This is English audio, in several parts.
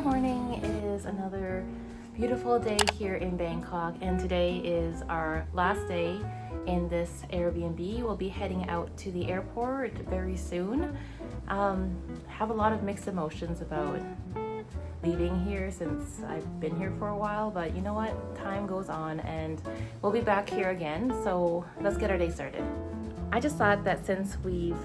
morning. It is another beautiful day here in Bangkok, and today is our last day in this Airbnb. We'll be heading out to the airport very soon. Have a lot of mixed emotions about leaving here since I've been here for a while, but you know what? Time goes on and we'll be back here again, so let's get our day started. I just thought that since we've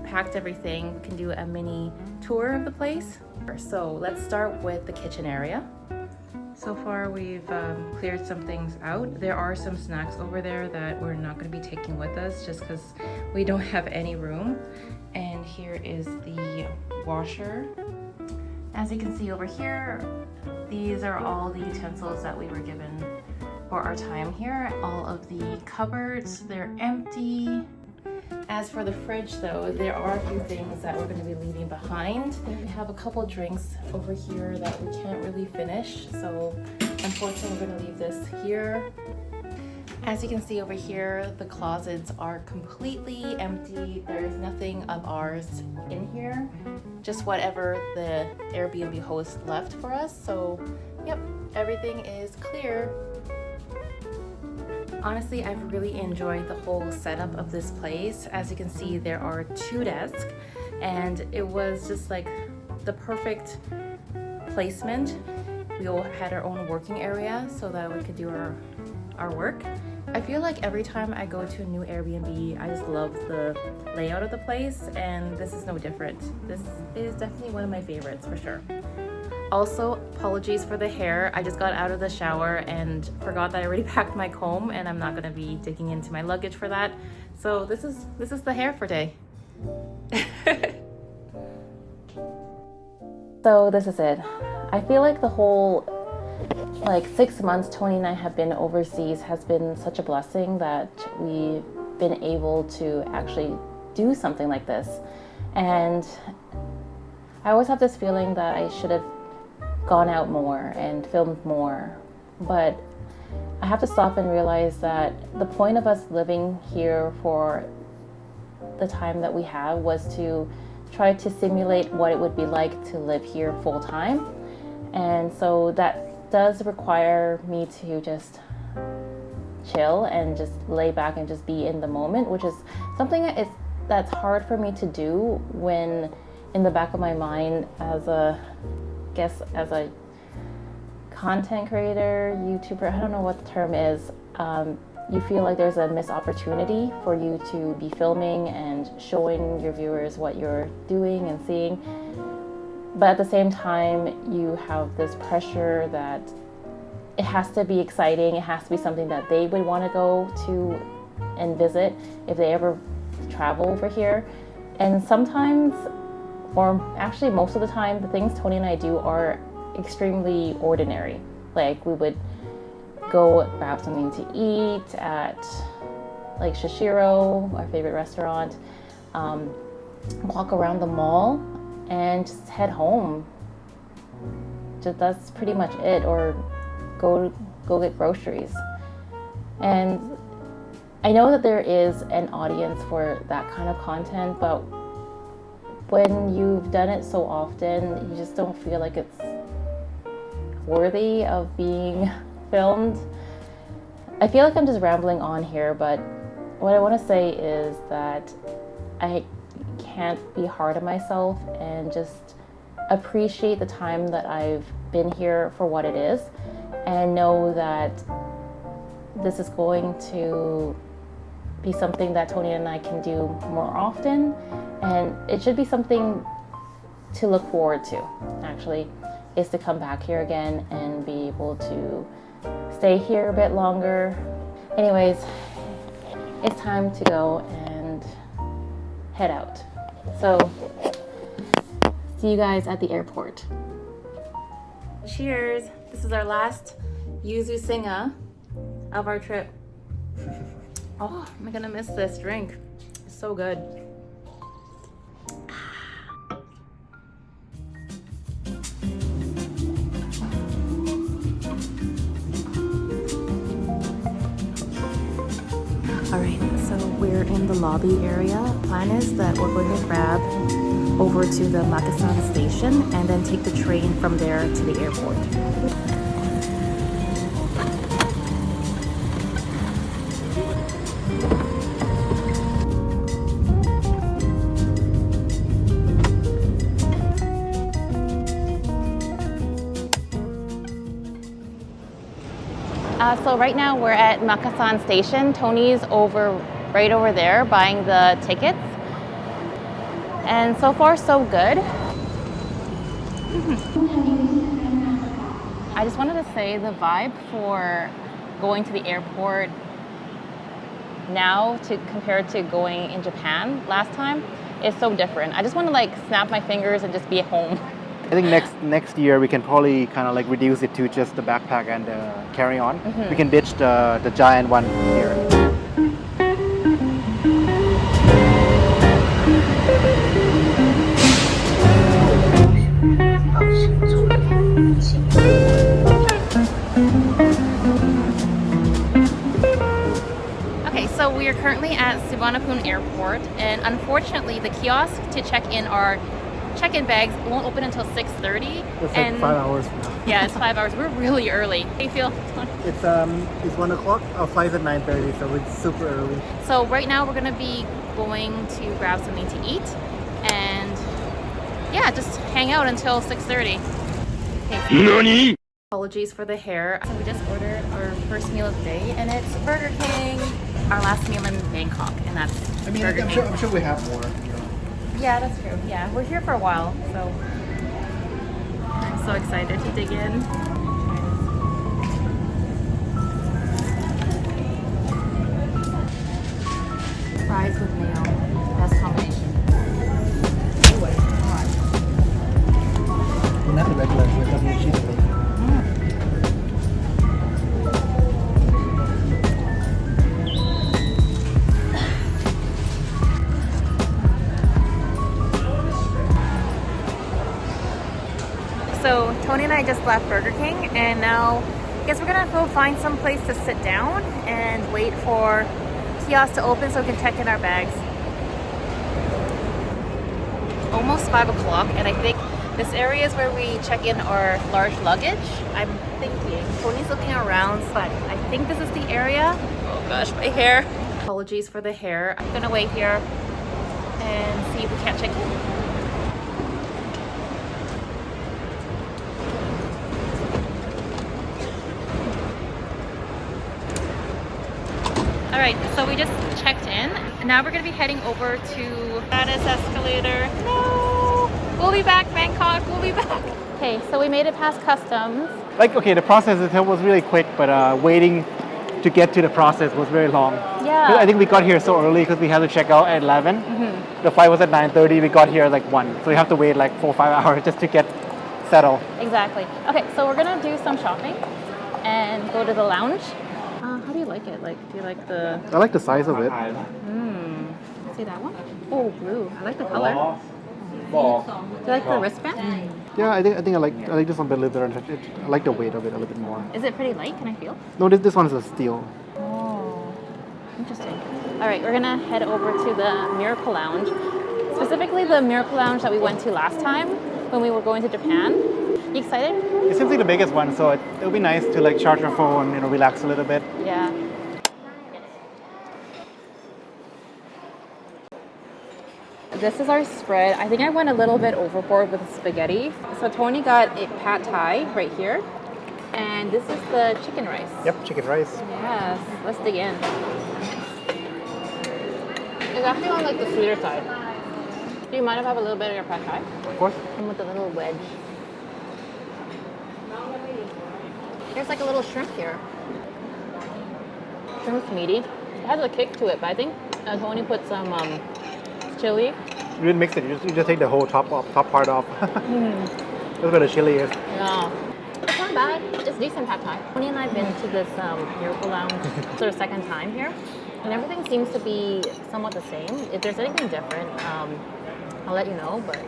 packed everything, we can do a mini tour of the place. So let's start with the kitchen area. So far we've cleared some things out. There are some snacks over there that we're not going to be taking with us just because we don't have any room. And here is the washer. As you can see over here, these are all the utensils that we were given for our time here. All of the cupboards, they're empty. As for the fridge though, there are a few things that we're going to be leaving behind. We have a couple drinks over here that we can't really finish, so unfortunately we're going to leave this here. As you can see over here, the closets are completely empty. There's nothing of ours in here, just whatever the Airbnb host left for us. So yep, everything is clear. Honestly, I've really enjoyed the whole setup of this place. As you can see, there are 2 desks, and it was just like the perfect placement. We all had our own working area so that we could do our work. I feel like every time I go to a new Airbnb, I just love the layout of the place, and this is no different. This is definitely one of my favorites for sure. Also, apologies for the hair. I just got out of the shower and forgot that I already packed my comb, and I'm not gonna be digging into my luggage for that. So this is the hair for day. So this is it. I feel like the whole 6 months Tony and I have been overseas has been such a blessing that we've been able to actually do something like this. And I always have this feeling that I should have gone out more and filmed more, but I have to stop and realize that the point of us living here for the time that we have was to try to simulate what it would be like to live here full time. And so that does require me to just chill and just lay back and just be in the moment, which is something that's hard for me to do when in the back of my mind as a content creator, YouTuber, I don't know what the term is, you feel like there's a missed opportunity for you to be filming and showing your viewers what you're doing and seeing. But at the same time, you have this pressure that it has to be exciting, it has to be something that they would want to go to and visit if they ever travel over here. And sometimes, or actually most of the time, the things Tony and I do are extremely ordinary. Like we would go grab something to eat at Shishiro, our favorite restaurant, walk around the mall and just head home. That's pretty much it, or go get groceries. And I know that there is an audience for that kind of content, but when you've done it so often, you just don't feel like it's worthy of being filmed. I feel like I'm just rambling on here, but what I want to say is that I can't be hard on myself and just appreciate the time that I've been here for what it is, and know that this is going to be something that Tony and I can do more often, and it should be something to look forward to, actually, is to come back here again and be able to stay here a bit longer. Anyways, it's time to go and head out. So, see you guys at the airport. Cheers! This is our last yuzu singa of our trip. Oh, am I gonna miss this drink? It's so good. Alright, so we're in the lobby area. Plan is that we're going to grab over to the Makasan station and then take the train from there to the airport. So right now we're at Makasan station. Tony's right over there buying the tickets. And so far so good. I just wanted to say the vibe for going to the airport now compared to going in Japan last time is so different. I just want to like snap my fingers and just be at home. I think next year we can probably kind of like reduce it to just the backpack and carry-on. We can ditch the giant one here. Okay, so we are currently at Suvarnabhumi Airport, and unfortunately the kiosk to check in our check-in bags won't open until 6:30. It's like 5 hours from now. Yeah, it's 5 hours. We're really early. How do you feel? It's 1 o'clock. Our flight's at 9:30, so it's super early. So right now we're gonna be going to grab something to eat, and yeah, just hang out until 6:30. Okay. NANI?! Apologies for the hair. So we just ordered our first meal of the day, and it's Burger King. Our last meal in Bangkok, and that's Burger King. I'm sure we have more. Yeah, that's true. Yeah, we're here for a while, so I'm so excited to dig in. Fries with mayo, best combination. Not the regular, the cheese. So Tony and I just left Burger King, and now I guess we're gonna go find some place to sit down and wait for kiosk to open so we can check in our bags. Almost 5 o'clock, and I think this area is where we check in our large luggage. I'm thinking. Tony's looking around, but I think this is the area. Oh gosh, my hair. Apologies for the hair. I'm gonna wait here and see if we can't check in. All right, so we just checked in. Now we're gonna be heading over to saddest escalator. No, we'll be back, Bangkok. We'll be back. Okay, so we made it past customs. Like, okay, the process itself was really quick, but waiting to get to the process was very long. Yeah. I think we got here so early because we had to check out at 11. The flight was at 9:30. We got here like 1, so we have to wait like 4 or 5 hours just to get settled. Exactly. Okay, so we're gonna do some shopping and go to the lounge. How do you like it? Like, do you like the? I like the size of it. See that one? Oh, blue. I like the color. Do you like the wristband? Yeah, I think I like this one a little bit. I like the weight of it a little bit more. Is it pretty light? Can I feel? No, this one is a steel. Oh, interesting. All right, we're gonna head over to the Miracle Lounge. Specifically, the Miracle Lounge that we went to last time when we were going to Japan. You excited? It seems like the biggest one, so it'll be nice to like charge your phone, relax a little bit. Yeah. This is our spread. I think I went a little bit overboard with the spaghetti. So Tony got a pad thai right here. And this is the chicken rice. Yep, chicken rice. Yes, let's dig in. It's actually on like the sweeter side. Do you mind if I have a little bit of your pad thai? Of course. And with a little wedge. There's like a little shrimp here. Shrimp's meaty. It has a kick to it, but I think Tony put some chili. You didn't mix it. You just take the whole top part off. That's where the chili is. Yeah. It's not bad. It's decent pad thai. Tony and I have been to this Miracle Lounge for the second time here, and everything seems to be somewhat the same. If there's anything different, I'll let you know. But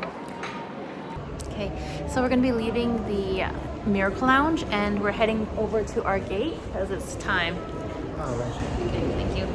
okay, so we're gonna be leaving the Miracle Lounge, and we're heading over to our gate because it's time. Oh, right. Okay, thank you.